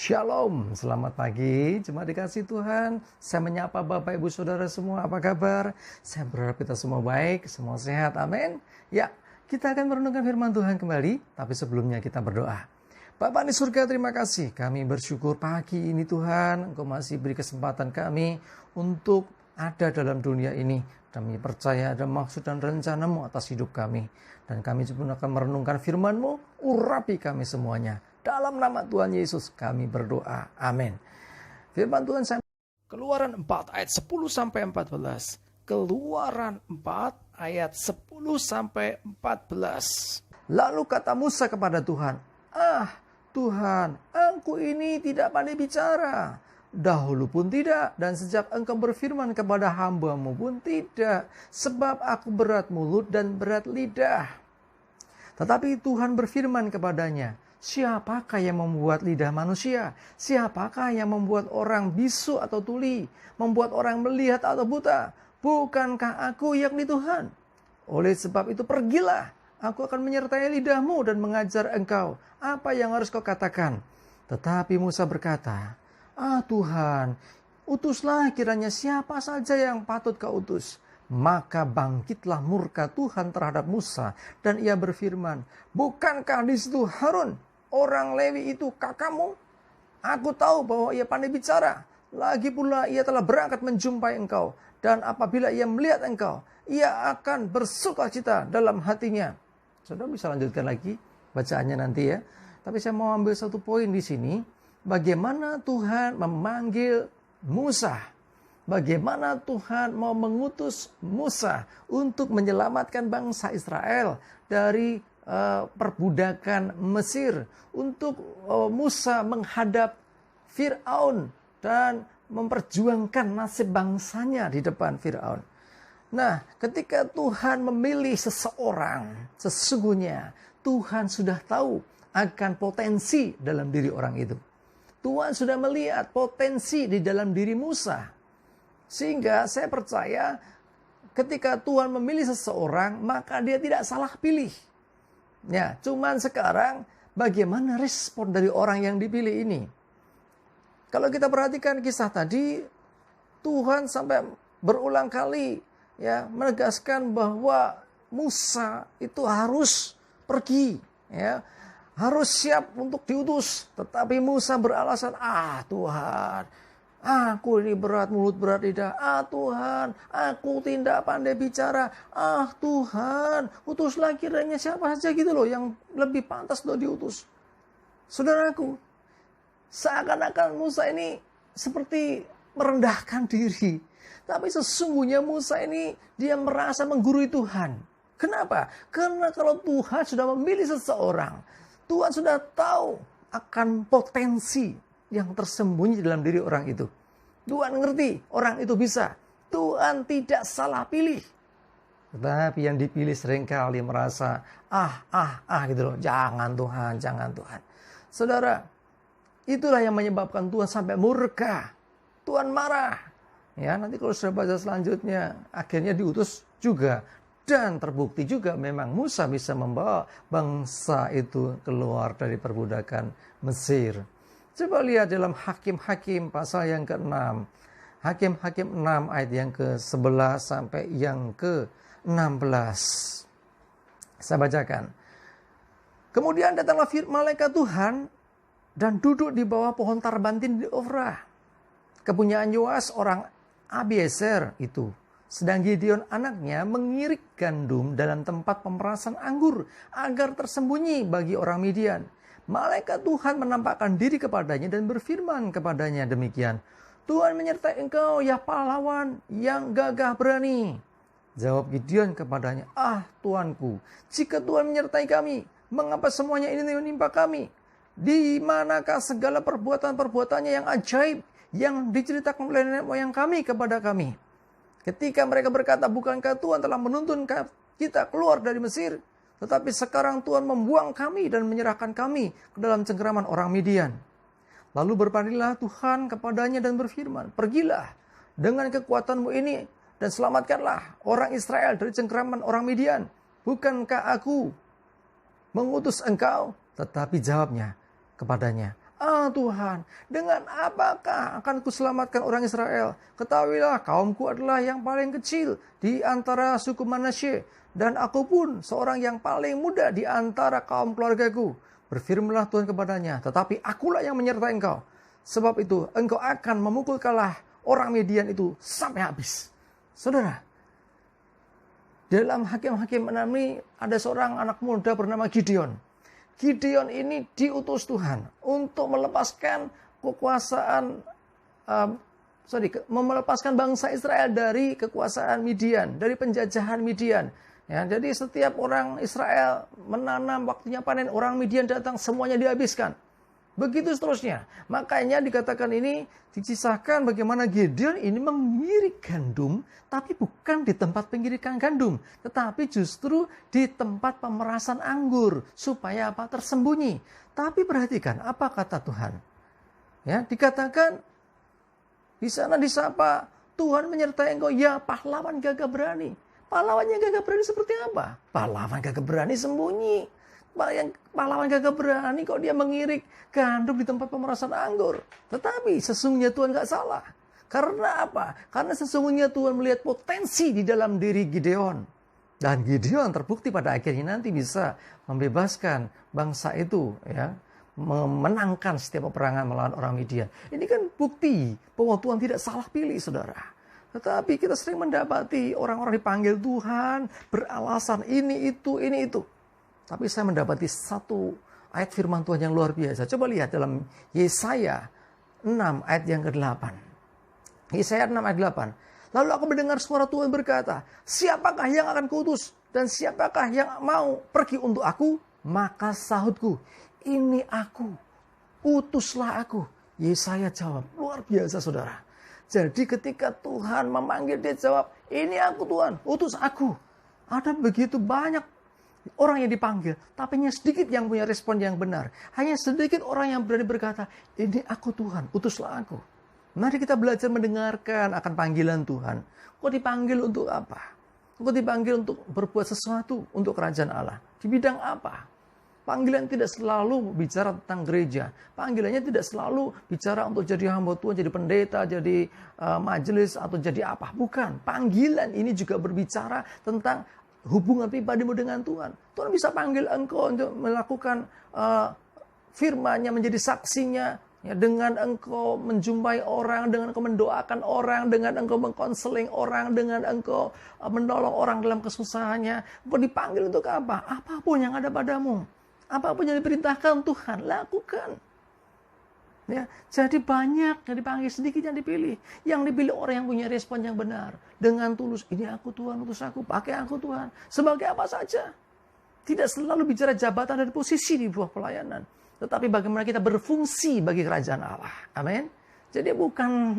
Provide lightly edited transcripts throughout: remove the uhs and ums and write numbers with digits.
Shalom, selamat pagi, jemaat dikasih Tuhan. Saya menyapa Bapak Ibu Saudara semua, apa kabar? Saya berharap kita semua baik, semua sehat, amin. Ya, kita akan merenungkan firman Tuhan kembali, tapi sebelumnya kita berdoa. Bapa di surga, terima kasih. Kami bersyukur pagi ini Tuhan, Engkau masih beri kesempatan kami untuk ada dalam dunia ini. Kami percaya ada maksud dan rencana-Mu atas hidup kami. Dan kami juga akan merenungkan firman-Mu, urapi kami semuanya. Dalam nama Tuhan Yesus kami berdoa. Amin. Firman Tuhan saya Keluaran 4 ayat 10 sampai 14. Keluaran 4 ayat 10 sampai 14. Lalu kata Musa kepada Tuhan, Tuhan, aku ini tidak pandai bicara. Dahulu pun tidak, dan sejak engkau berfirman kepada hamba-Mu pun tidak, sebab aku berat mulut dan berat lidah. Tetapi Tuhan berfirman kepadanya, siapakah yang membuat lidah manusia? Siapakah yang membuat orang bisu atau tuli? Membuat orang melihat atau buta? Bukankah aku yakni Tuhan? Oleh sebab itu pergilah, aku akan menyertai lidahmu dan mengajar engkau apa yang harus kau katakan. Tetapi Musa berkata, Tuhan, utuslah kiranya siapa saja yang patut kau utus. Maka bangkitlah murka Tuhan terhadap Musa dan ia berfirman, bukankah di situ Harun, orang Lewi itu kakakmu? Aku tahu bahwa ia pandai bicara. Lagi pula ia telah berangkat menjumpai engkau. Dan apabila ia melihat engkau, ia akan bersukacita dalam hatinya. Saudara bisa lanjutkan lagi bacaannya nanti ya. Tapi saya mau ambil satu poin di sini. Bagaimana Tuhan memanggil Musa. Bagaimana Tuhan mau mengutus Musa untuk menyelamatkan bangsa Israel dari perbudakan Mesir, untuk Musa menghadap Fir'aun dan memperjuangkan nasib bangsanya di depan Fir'aun. Nah, ketika Tuhan memilih seseorang, sesungguhnya Tuhan sudah tahu akan potensi dalam diri orang itu. Tuhan sudah melihat potensi di dalam diri Musa. Sehingga saya percaya ketika Tuhan memilih seseorang, maka dia tidak salah pilih. Ya, cuman sekarang bagaimana respon dari orang yang dipilih ini? Kalau kita perhatikan kisah tadi, Tuhan sampai berulang kali ya menegaskan bahwa Musa itu harus pergi, ya, harus siap untuk diutus. Tetapi Musa beralasan, Tuhan, aku ini berat mulut berat lidah. Tuhan, aku tidak pandai bicara. Tuhan, utuslah kiranya siapa saja gitu loh yang lebih pantas untuk diutus. Saudaraku, seakan-akan Musa ini seperti merendahkan diri. Tapi sesungguhnya Musa ini dia merasa menggurui Tuhan. Kenapa? Karena kalau Tuhan sudah memilih seseorang, Tuhan sudah tahu akan potensi yang tersembunyi dalam diri orang itu. Tuhan ngerti orang itu bisa. Tuhan tidak salah pilih. Tetapi yang dipilih seringkali merasa, gitu loh. Jangan Tuhan, jangan Tuhan. Saudara, itulah yang menyebabkan Tuhan sampai murka. Tuhan marah. Ya, nanti kalau sudah baca selanjutnya, akhirnya diutus juga. Dan terbukti juga memang Musa bisa membawa bangsa itu keluar dari perbudakan Mesir. Coba lihat dalam Hakim-Hakim pasal yang ke-6. Hakim-Hakim 6 ayat yang ke-11 sampai yang ke-16. Saya bacakan. Kemudian datanglah malaikat Tuhan dan duduk di bawah pohon tarbantin di Ofra, kepunyaan Yoas orang Abiezer itu. Sedang Gideon anaknya mengirik gandum dalam tempat pemerasan anggur agar tersembunyi bagi orang Midian. Malaikat Tuhan menampakkan diri kepadanya dan berfirman kepadanya demikian. Tuhan menyertai engkau ya pahlawan yang gagah berani. Jawab Gideon kepadanya, Tuanku, jika Tuhan menyertai kami, mengapa semuanya ini menimpa kami? Di manakah segala perbuatan-perbuatannya yang ajaib yang diceritakan oleh nenek moyang kami kepada kami? Ketika mereka berkata, bukankah Tuhan telah menuntun kita keluar dari Mesir? Tetapi sekarang Tuhan membuang kami dan menyerahkan kami ke dalam cengkeraman orang Midian. Lalu berparinglah Tuhan kepadanya dan berfirman, pergilah dengan kekuatanmu ini dan selamatkanlah orang Israel dari cengkeraman orang Midian. Bukankah aku mengutus engkau? Tetapi jawabnya kepadanya, Tuhan, dengan apakah akan kuselamatkan orang Israel? Ketahuilah, kaumku adalah yang paling kecil di antara suku Manasye, dan aku pun seorang yang paling muda di antara kaum keluargaku. Berfirmanlah Tuhan kepadanya, tetapi akulah yang menyertai engkau. Sebab itu engkau akan memukul kalah orang Midian itu sampai habis. Saudara, dalam Hakim-Hakim 6 ini ada seorang anak muda bernama Gideon. Gideon ini diutus Tuhan untuk melepaskan kekuasaan, melepaskan bangsa Israel dari kekuasaan Midian, dari penjajahan Midian. Ya, jadi setiap orang Israel menanam, waktunya panen, orang Midian datang, semuanya dihabiskan. Begitu seterusnya. Makanya dikatakan ini dikisahkan bagaimana Gideon ini mengirik gandum, tapi bukan di tempat pengirikan gandum, tetapi justru di tempat pemerasan anggur, supaya apa? Tersembunyi. Tapi perhatikan apa kata Tuhan. Ya, dikatakan di sana disapa, Tuhan menyertai engkau, ya pahlawan gagah berani. Pahlawannya gagah berani seperti apa? Pahlawan gagah berani sembunyi. Pahlawan gagah berani kok dia mengirik gandum di tempat pemerasan anggur. Tetapi sesungguhnya Tuhan gak salah. Karena apa? Karena sesungguhnya Tuhan melihat potensi di dalam diri Gideon. Dan Gideon terbukti pada akhirnya nanti bisa membebaskan bangsa itu, ya, memenangkan setiap peperangan melawan orang Midian. Ini kan bukti bahwa Tuhan tidak salah pilih, saudara. Tetapi kita sering mendapati orang-orang dipanggil Tuhan beralasan ini itu. Tapi saya mendapati satu ayat firman Tuhan yang luar biasa. Coba lihat dalam Yesaya 6 ayat yang ke-8. Yesaya 6 ayat 8. Lalu aku mendengar suara Tuhan berkata, siapakah yang akan kuutus? Dan siapakah yang mau pergi untuk aku? Maka sahutku, ini aku, utuslah aku. Yesaya jawab, luar biasa saudara. Jadi ketika Tuhan memanggil, dia jawab, ini aku Tuhan, utus aku. Ada begitu banyak orang yang dipanggil, tapi hanya sedikit yang punya respon yang benar. Hanya sedikit orang yang berani berkata, ini aku Tuhan, utuslah aku. Mari kita belajar mendengarkan akan panggilan Tuhan. Kok dipanggil untuk apa? Kok dipanggil untuk berbuat sesuatu untuk kerajaan Allah? Di bidang apa? Panggilan tidak selalu bicara tentang gereja. Panggilannya tidak selalu bicara untuk jadi hamba Tuhan, jadi pendeta, jadi majelis, atau jadi apa. Bukan. Panggilan ini juga berbicara tentang hubungan pribadimu dengan Tuhan. Tuhan bisa panggil engkau untuk melakukan firman-Nya, menjadi saksinya. Ya, dengan engkau menjumpai orang, dengan engkau mendoakan orang, dengan engkau mengkonseling orang, dengan engkau menolong orang dalam kesusahannya. Engkau dipanggil untuk apa? Apapun yang ada padamu. Apapun yang diperintahkan Tuhan, lakukan. Ya, jadi banyak yang dipanggil, sedikit yang dipilih. Yang dipilih orang yang punya respon yang benar. Dengan tulus, ini aku Tuhan, utus aku, pakai aku Tuhan. Sebagai apa saja. Tidak selalu bicara jabatan dan posisi di buah pelayanan. Tetapi bagaimana kita berfungsi bagi kerajaan Allah. Amin. Jadi bukan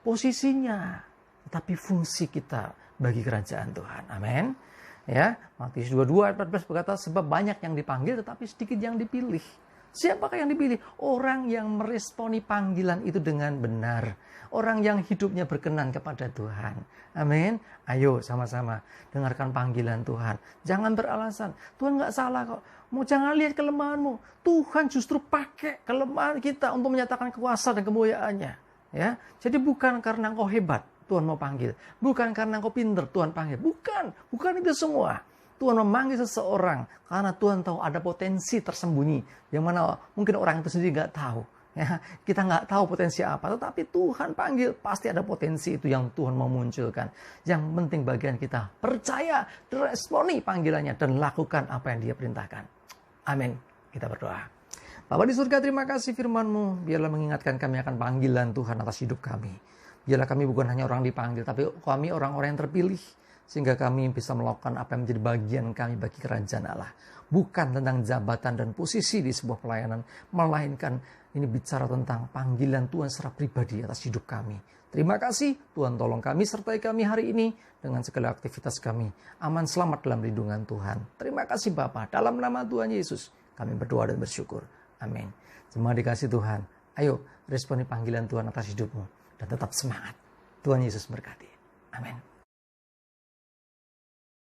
posisinya, tetapi fungsi kita bagi kerajaan Tuhan. Amin. Ya, Matius 22 ayat 14 berkata, sebab banyak yang dipanggil tetapi sedikit yang dipilih. Siapakah yang dipilih? Orang yang meresponi panggilan itu dengan benar. Orang yang hidupnya berkenan kepada Tuhan. Amin. Ayo sama-sama dengarkan panggilan Tuhan. Jangan beralasan, Tuhan gak salah kok. Jangan lihat kelemahanmu. Tuhan justru pakai kelemahan kita untuk menyatakan kuasa dan kemuliaannya. Ya, jadi bukan karena engkau hebat Tuhan mau panggil. Bukan karena engkau pinter Tuhan panggil. Bukan itu semua. Tuhan memanggil seseorang karena Tuhan tahu ada potensi tersembunyi yang mana mungkin orang itu sendiri nggak tahu. Ya, kita nggak tahu potensi apa, tetapi Tuhan panggil, pasti ada potensi itu yang Tuhan mau munculkan. Yang penting bagian kita percaya, responi panggilannya dan lakukan apa yang Dia perintahkan. Amin. Kita berdoa. Bapa di surga, terima kasih firman-Mu. Biarlah mengingatkan kami akan panggilan Tuhan atas hidup kami. Biarlah kami bukan hanya orang dipanggil, tapi kami orang-orang yang terpilih. Sehingga kami bisa melakukan apa yang menjadi bagian kami bagi kerajaan Allah. Bukan tentang jabatan dan posisi di sebuah pelayanan. Melainkan ini bicara tentang panggilan Tuhan secara pribadi atas hidup kami. Terima kasih Tuhan, tolong kami sertai kami hari ini dengan segala aktivitas kami. Aman selamat dalam lindungan Tuhan. Terima kasih Bapa, dalam nama Tuhan Yesus kami berdoa dan bersyukur. Amin. Jemaat dikasih Tuhan, ayo responi panggilan Tuhan atas hidupmu dan tetap semangat. Tuhan Yesus berkati. Amin.